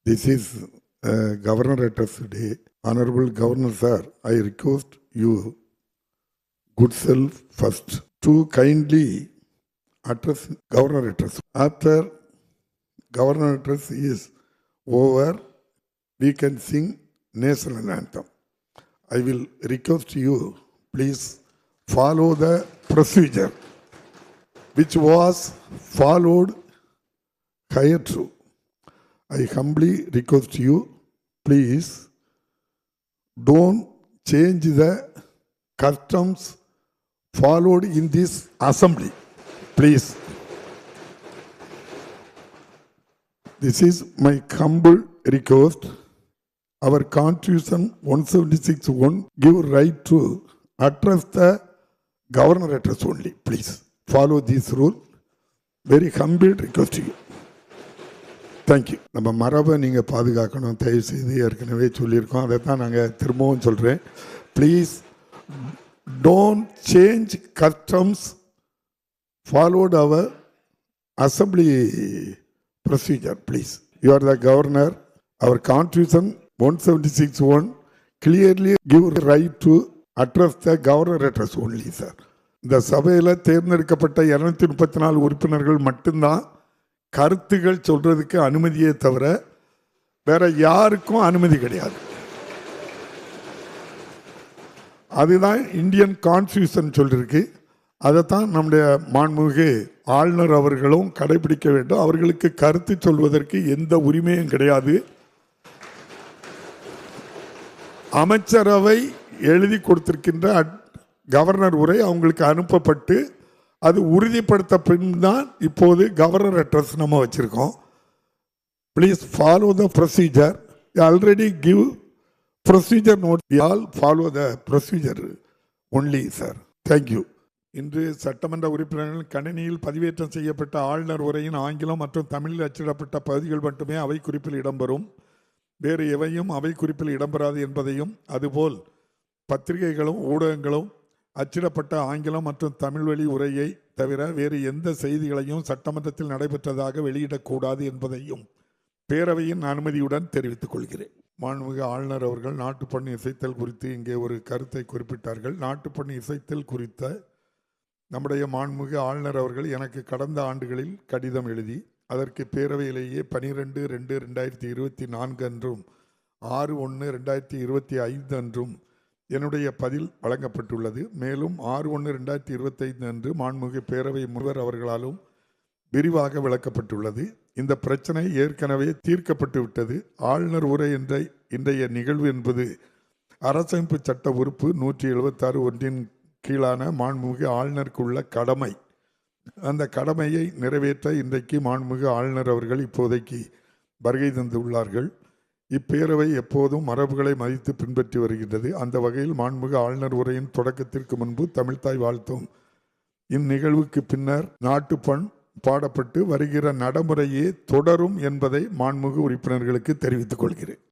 This is Governor Address Day. Honorable Governor Sir, I request you, good self first, to kindly address Governor Address. After Governor Address is over, we can sing National Anthem. I will request you, please follow the procedure which was followed hitherto. I humbly request you, please don't change the customs followed in this assembly. Please. This is my humble request. Our Constitution 176(1) give right to address the Governor address only. Please follow this rule. Very humble request to you. Thank you. நம்ம மரபை நீங்கள் பாதுகாக்கணும், தயவு செய்து ஏற்கனவே சொல்லியிருக்கோம், அதை தான் நாங்கள் திரும்பவும் சொல்கிறேன். Please don't change customs followed our assembly procedure. Please, you are the governor. Our constitution 176(1) clearly give right to address the governor address only. Sir, இந்த சபையில் தேர்ந்தெடுக்கப்பட்ட 234 உறுப்பினர்கள் மட்டும்தான் கருத்துகள் சொல்றதுக்கு அனுமதியே தவிர வேற யாருக்கும் அனுமதி கிடையாது. அதுதான் இந்தியன் கான்ஸ்டியூஷன் சொல்லிருக்கு. அதைத்தான் நம்முடைய மாண்புமிகு ஆளுநர் அவர்களும் கடைபிடிக்க வேண்டும். அவர்களுக்கு கருத்து சொல்வதற்கு எந்த உரிமையும் கிடையாது. அமைச்சரவை எழுதி கொடுத்திருக்கின்ற கவர்னர் உரை அவங்களுக்கு அனுப்பப்பட்டு அது உறுதிப்படுத்த பின் தான் இப்போது கவர்னர் அட்ரஸ் நம்ம வச்சிருக்கோம். Please follow the procedure. Already give procedure note. All follow the procedure only. Sir, thank you. இன்று சட்டமன்ற உறுப்பினர்கள் கணினியில் பதிவேற்றம் செய்யப்பட்ட ஆளுநர் உரையின் ஆங்கிலம் மற்றும் தமிழில் அச்சிடப்பட்ட பகுதிகள் மட்டுமே அவை குறிப்பில் இடம்பெறும். வேறு எவையும் அவை குறிப்பில் இடம்பெறாது என்பதையும், அதுபோல் பத்திரிகைகளும் ஊடகங்களும் அச்சிடப்பட்ட ஆங்கிலம் மற்றும் தமிழ் வழி உரையை தவிர வேறு எந்த செய்திகளையும் சட்டமன்றத்தில் நடைபெற்றதாக வெளியிடக்கூடாது என்பதையும் பேரவையின் அனுமதியுடன் தெரிவித்துக் கொள்கிறேன். மாண்புமிகு ஆளுநர் அவர்கள் நாட்டுப்பண்ணு இசைத்தல் குறித்து இங்கே ஒரு கருத்தை குறிப்பிட்டார்கள். நாட்டுப்பண்ணு இசைத்தல் குறித்த நம்முடைய மாண்புமிகு ஆளுநர் அவர்கள் எனக்கு கடந்த ஆண்டுகளில் கடிதம் எழுதி அதற்கு பேரவையிலேயே 12/2/2024 அன்றும் 6/1/2025 அன்றும் என்னுடைய பதில் வழங்கப்பட்டுள்ளது. மேலும் 6/1/2025 அன்று மாண்புமிகு பேரவை முனிவர் அவர்களாலும் விரிவாக விளக்கப்பட்டுள்ளது. இந்த பிரச்சனை ஏற்கனவே தீர்க்கப்பட்டு விட்டது. ஆளுநர் உரை என்ற இன்றைய நிகழ்வு என்பது அரசமைப்பு சட்ட உறுப்பு 176 ஒன்றின் கீழான மாண்புமிகு ஆளுநருக்குள்ள கடமை. அந்த கடமையை நிறைவேற்ற இன்றைக்கு மாண்புமிகு ஆளுநர் அவர்கள் இப்போதைக்கு வருகை தந்துள்ளார்கள். இப்பேரவை எப்போதும் மரபுகளை மதித்து பின்பற்றி வருகின்றது. அந்த வகையில் மாண்புமிகு ஆளுநர் உரையின் தொடக்கத்திற்கு முன்பு தமிழ்தாய் வாழ்த்தும் இந்நிகழ்வுக்கு பின்னர் நாட்டுப்பண் பாடப்பட்டு வருகிற நடைமுறையே தொடரும் என்பதை மாண்புமிகு உறுப்பினர்களுக்கு தெரிவித்துக் கொள்கிறேன்.